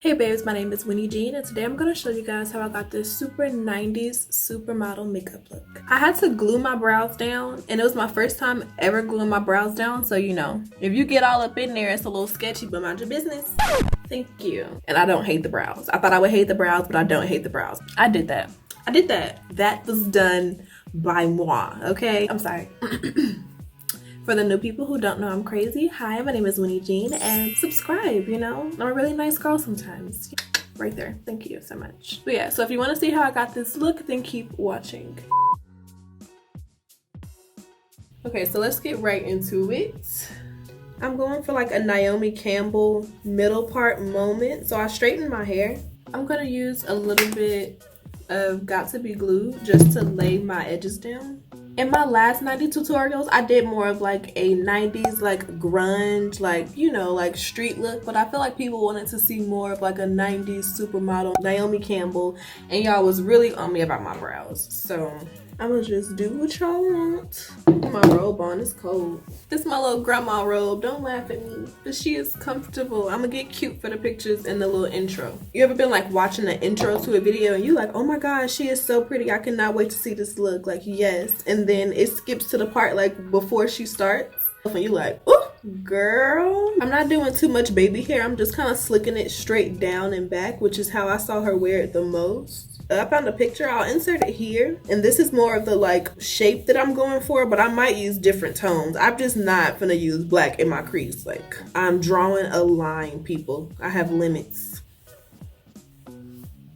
Hey babes, my name is Winnie Jean and today I'm going to show you guys how I got this super 90s supermodel makeup look. I had to glue my brows down and it was my first time ever gluing my brows down, so you know, if you get all up in there it's a little sketchy, but mind your business. Thank you. And I don't hate the brows. I thought I would hate the brows, but I don't hate the brows. I did that. That was done by moi, okay? I'm sorry. For the new people who don't know I'm crazy, hi, my name is Winnie Jean, and subscribe, you know? I'm a really nice girl sometimes. Right there, thank you so much. But yeah, so if you wanna see how I got this look, then keep watching. Okay, so let's get right into it. I'm going for like a Naomi Campbell middle part moment. So I straightened my hair. I'm gonna use a little bit of Got to Be Glue just to lay my edges down. In my last 90s tutorials, I did more of like a 90s like grunge, like, you know, like street look, but I feel like people wanted to see more of like a 90s supermodel Naomi Campbell, and y'all was really on me about my brows. So I'm gonna just do what y'all want. My robe on is cold. This is my little grandma robe. Don't laugh at me, but she is comfortable. I'm gonna get cute for the pictures and the little intro. You ever been like watching the intro to a video and you like, oh my gosh, she is so pretty. I cannot wait to see this look. Like, yes. And then it skips to the part like before she starts. And you like, oh, girl. I'm not doing too much baby hair. I'm just kind of slicking it straight down and back, which is how I saw her wear it the most. I found a picture, I'll insert it here. And this is more of the like shape that I'm going for, but I might use different tones. I'm just not gonna use black in my crease. Like, I'm drawing a line, people. I have limits.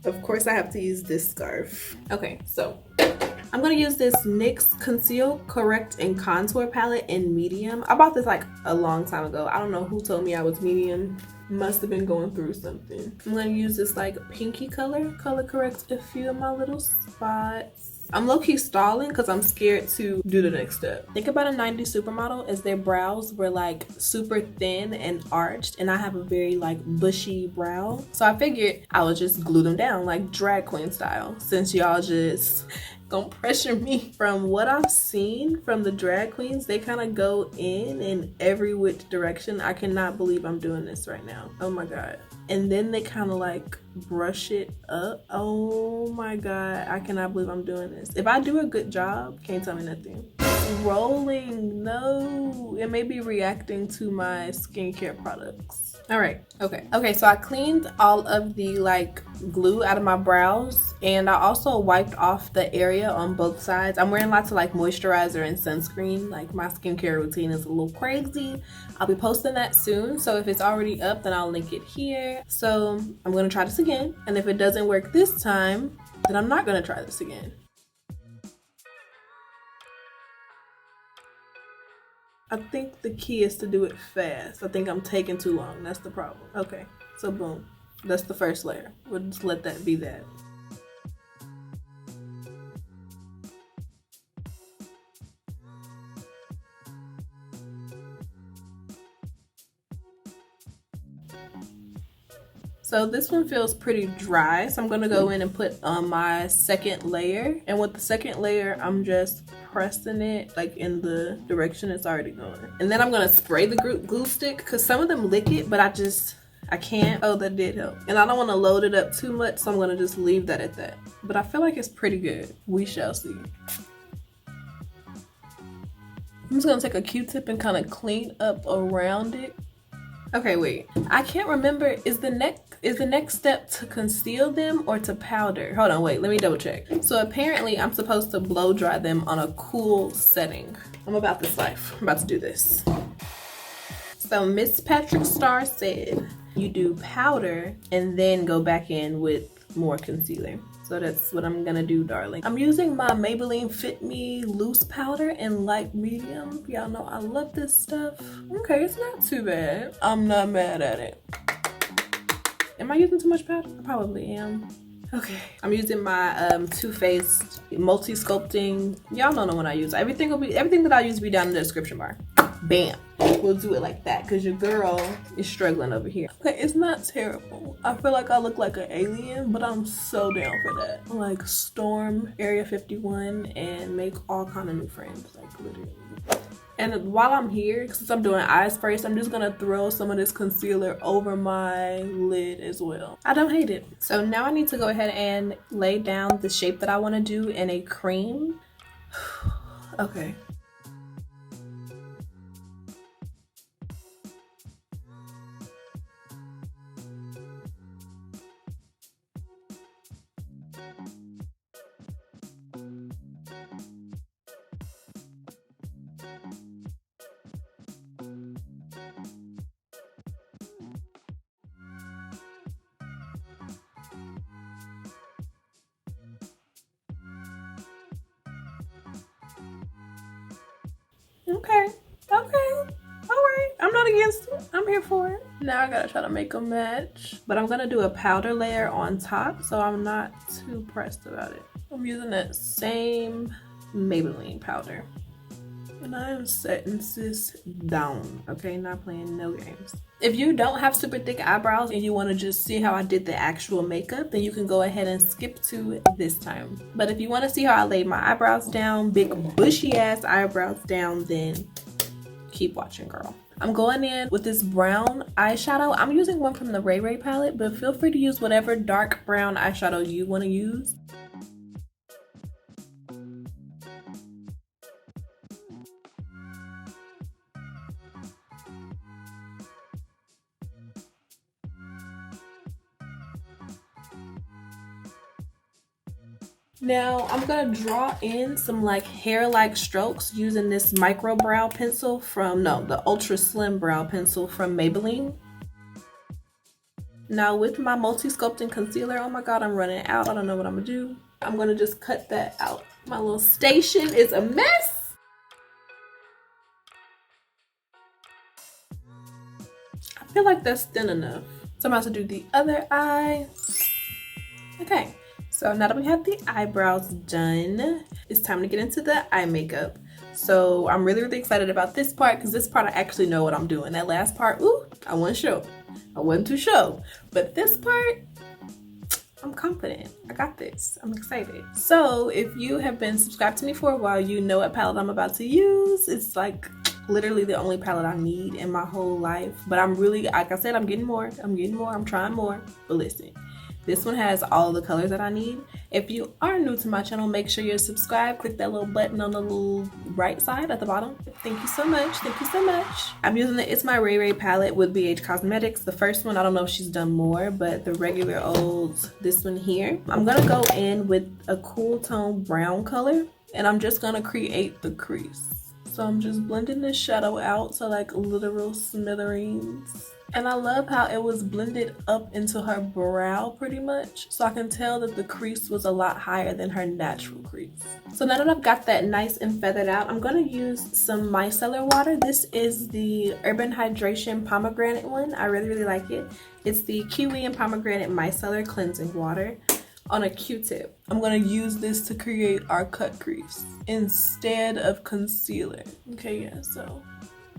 Of course I have to use this scarf. Okay, so I'm gonna use this NYX Conceal, Correct, and Contour palette in medium. I bought this like a long time ago. I don't know who told me I was medium. Must have been going through something. I'm gonna use this like pinky color correct a few of my little spots. I'm low-key stalling because I'm scared to do the next step. Think about a 90s supermodel as their brows were like super thin and arched, and I have a very like bushy brow. So I figured I would just glue them down like drag queen style, since y'all just gonna pressure me. From what I've seen from the drag queens, they kind of go in every which direction. I cannot believe I'm doing this right now. Oh my god. And then they kind of like brush it up. Oh my god, I cannot believe I'm doing this. If I do a good job, can't tell me nothing. Rolling, no, it may be reacting to my skincare products. All right, okay, so I cleaned all of the like glue out of my brows, and I also wiped off the area on both sides. I'm wearing lots of like moisturizer and sunscreen. Like, my skincare routine is a little crazy. I'll be posting that soon, so if it's already up, then I'll link it here. So I'm gonna try this again, and if it doesn't work this time, then I'm not gonna try this again. I think the key is to do it fast. I think I'm taking too long. That's the problem. Okay, so boom. That's the first layer. We'll just let that be that. So this one feels pretty dry, so I'm gonna go in and put on my second layer. And with the second layer, I'm just pressing it like in the direction it's already going. And then I'm gonna spray the glue stick, because some of them lick it, but I can't. Oh, that did help. And I don't want to load it up too much, so I'm gonna just leave that at that. But I feel like it's pretty good. We shall see. I'm just gonna take a Q-tip and kind of clean up around it. Okay, wait. I can't remember. Is the next step to conceal them or to powder? Hold on, wait. Let me double check. So apparently I'm supposed to blow dry them on a cool setting. I'm about this life. I'm about to do this. So Miss Patrick Starr said you do powder and then go back in with more concealer. So that's what I'm gonna do, darling. I'm using my Maybelline Fit Me loose powder in light medium. Y'all know I love this stuff. Okay, it's not too bad. I'm not mad at it. Am I using too much powder? I probably am. Okay, I'm using my Too Faced multi-sculpting. Y'all don't know what I use. Everything that I use will be down in the description bar. Bam. We'll do it like that, because your girl is struggling over here. Okay, it's not terrible. I feel like I look like an alien, but I'm so down for that. Like, storm Area 51 and make all kind of new friends, like literally. And while I'm here, since I'm doing eyes first, I'm just gonna throw some of this concealer over my lid as well. I don't hate it. So now I need to go ahead and lay down the shape that I want to do in a cream. Okay. Okay. Alright. I'm not against it. I'm here for it. Now I gotta try to make a match. But I'm gonna do a powder layer on top, so I'm not too pressed about it. I'm using that same Maybelline powder. And I am setting this down, okay? Not playing no games. If you don't have super thick eyebrows and you want to just see how I did the actual makeup, then you can go ahead and skip to this time. But if you want to see how I laid my eyebrows down, big bushy ass eyebrows down, then keep watching, girl. I'm going in with this brown eyeshadow. I'm using one from the Ray Ray palette, but feel free to use whatever dark brown eyeshadow you want to use. Now I'm gonna draw in some like hair-like strokes using this micro brow pencil from, no, the ultra slim brow pencil from Maybelline. Now with my multi-sculpting concealer, oh my god, I'm running out. I don't know what I'm gonna do. I'm gonna just cut that out. My little station is a mess. I feel like that's thin enough. So I'm about to do the other eye. Okay. So now that we have the eyebrows done, it's time to get into the eye makeup. So I'm really excited about this part because this part I actually know what I'm doing. That last part, ooh, I wasn't sure. I wasn't too sure. But this part, I'm confident. I got this. I'm excited. So if you have been subscribed to me for a while, you know what palette I'm about to use. It's like literally the only palette I need in my whole life. But I'm really, like I said, I'm getting more. I'm trying more. But listen. This one has all the colors that I need. If you are new to my channel, make sure you're subscribed. Click that little button on the little right side at the bottom. Thank you so much. Thank you so much. I'm using the It's My Ray Ray palette with BH Cosmetics. The first one, I don't know if she's done more, but the regular old, this one here. I'm gonna go in with a cool tone brown color, and I'm just gonna create the crease. So I'm just blending this shadow out to like literal smithereens. And I love how it was blended up into her brow pretty much. So I can tell that the crease was a lot higher than her natural crease. So now that I've got that nice and feathered out, I'm gonna use some micellar water. This is the Urban Hydration Pomegranate one. I really like it. It's the Kiwi and Pomegranate Micellar Cleansing Water on a Q-tip. I'm gonna use this to create our cut crease instead of concealer. Okay, yeah, so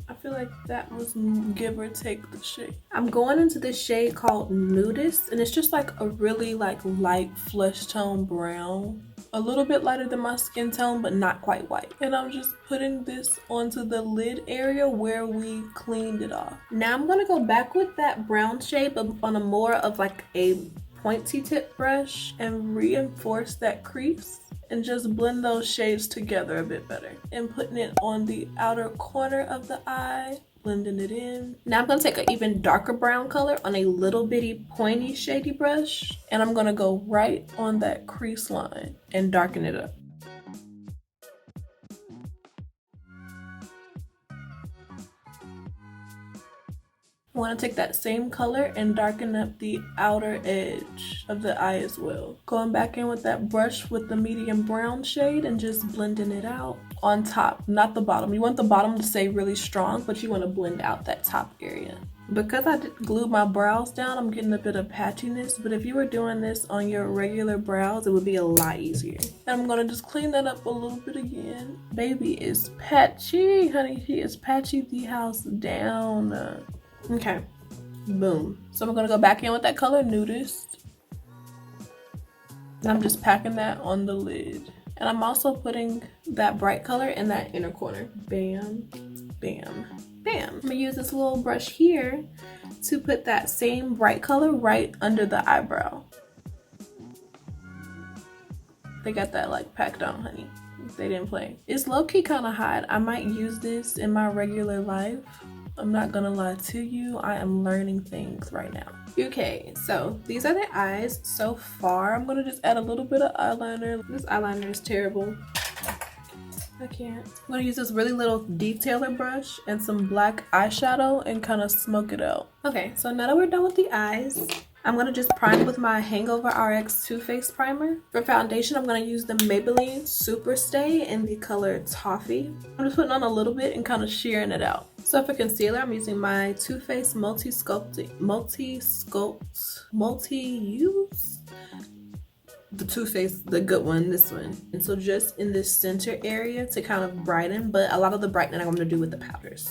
I feel like that was give or take the shade. I'm going into this shade called Nudist, and it's just like a really like light flesh tone brown. A little bit lighter than my skin tone, but not quite white. And I'm just putting this onto the lid area where we cleaned it off. Now I'm gonna go back with that brown shade, but on a more of like a pointy tip brush and reinforce that crease. And just blend those shades together a bit better. And putting it on the outer corner of the eye, blending it in. Now I'm gonna take an even darker brown color on a little bitty pointy shady brush. And I'm gonna go right on that crease line and darken it up. I want to take that same color and darken up the outer edge of the eye as well. Going back in with that brush with the medium brown shade and just blending it out on top, not the bottom. You want the bottom to stay really strong, but you want to blend out that top area. Because I glued my brows down, I'm getting a bit of patchiness, but if you were doing this on your regular brows, it would be a lot easier. And I'm going to just clean that up a little bit again. Baby is patchy, honey. She is patchy the house down. Okay, boom. So I'm gonna go back in with that color Nudist. And I'm just packing that on the lid. And I'm also putting that bright color in that inner corner. Bam. bam, bam. I'm gonna use this little brush here to put that same bright color right under the eyebrow. They got that like packed on, honey. They didn't play. It's low-key kind of hot. I might use this in my regular life. I'm not gonna lie to you. I am learning things right now. Okay, so these are the eyes so far. I'm gonna just add a little bit of eyeliner. This eyeliner is terrible. I can't. I'm gonna use this really little detailer brush and some black eyeshadow and kind of smoke it out. Okay, so now that we're done with the eyes, I'm gonna just prime with my Hangover RX Too Faced primer. For foundation, I'm gonna use the Maybelline Super Stay in the color Toffee. I'm just putting on a little bit and kind of shearing it out. So for concealer, I'm using my Too Faced Multi-Use. The Too Faced, the good one, this one. And so just in this center area to kind of brighten, but a lot of the brightening I'm gonna do with the powders.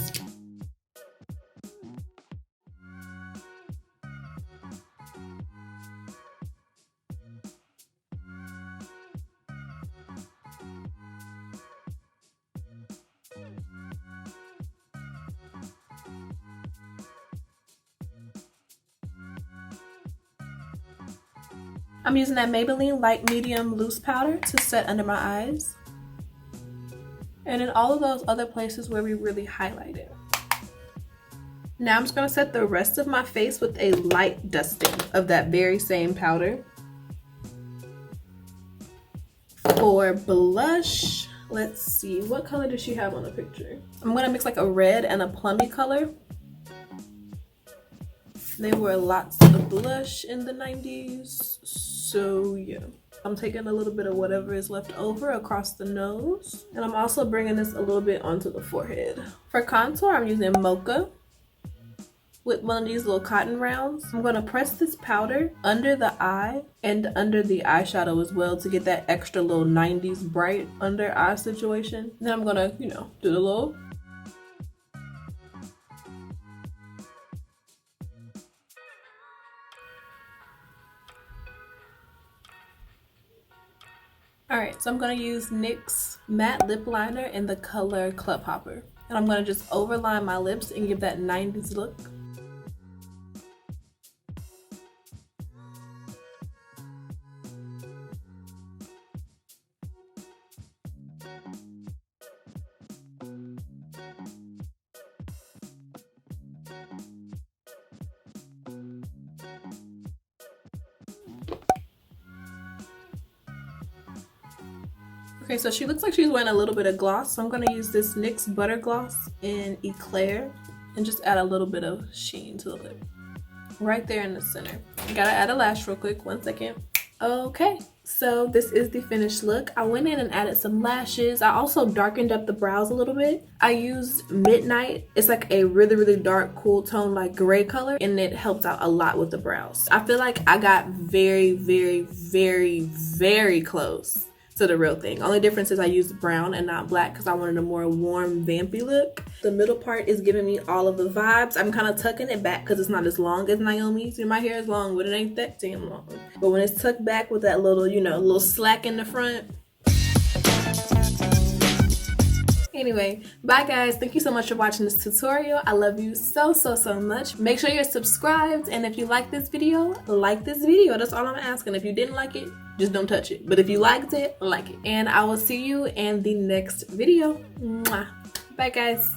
I'm using that Maybelline Light Medium Loose Powder to set under my eyes. And in all of those other places where we really highlighted. Now I'm just gonna set the rest of my face with a light dusting of that very same powder. For blush, let's see, what color does she have on the picture? I'm gonna mix like a red and a plummy color. There were lots of blush in the 90s, so yeah. I'm taking a little bit of whatever is left over across the nose, and I'm also bringing this a little bit onto the forehead. For contour, I'm using Mocha with one of these little cotton rounds. I'm gonna press this powder under the eye and under the eyeshadow as well to get that extra little 90s bright under eye situation. Then I'm gonna, you know, do the little. Alright, so I'm going to use NYX Matte Lip Liner in the color Club Hopper. And I'm going to just overline my lips and give that 90s look. Okay, so she looks like she's wearing a little bit of gloss, so I'm going to use this NYX Butter Gloss in Eclair and just add a little bit of sheen to the lip. Right there in the center. Gotta add a lash real quick, 1 second. Okay, so this is the finished look. I went in and added some lashes. I also darkened up the brows a little bit. I used Midnight. It's like a really, really dark, cool tone, like gray color, and it helped out a lot with the brows. I feel like I got very, very, very, very close to the real thing. Only difference is I used brown and not black because I wanted a more warm, vampy look. The middle part is giving me all of the vibes. I'm kind of tucking it back because it's not as long as Naomi's. My hair is long, but it ain't that damn long. But when it's tucked back with that little, you know, little slack in the front. Anyway, bye guys. Thank you so much for watching this tutorial. I love you so, so, so much. Make sure you're subscribed, and if you like this video, like this video. That's all I'm asking. If you didn't like it, just don't touch it. But if you liked it, like it. And I will see you in the next video. Mwah. Bye guys.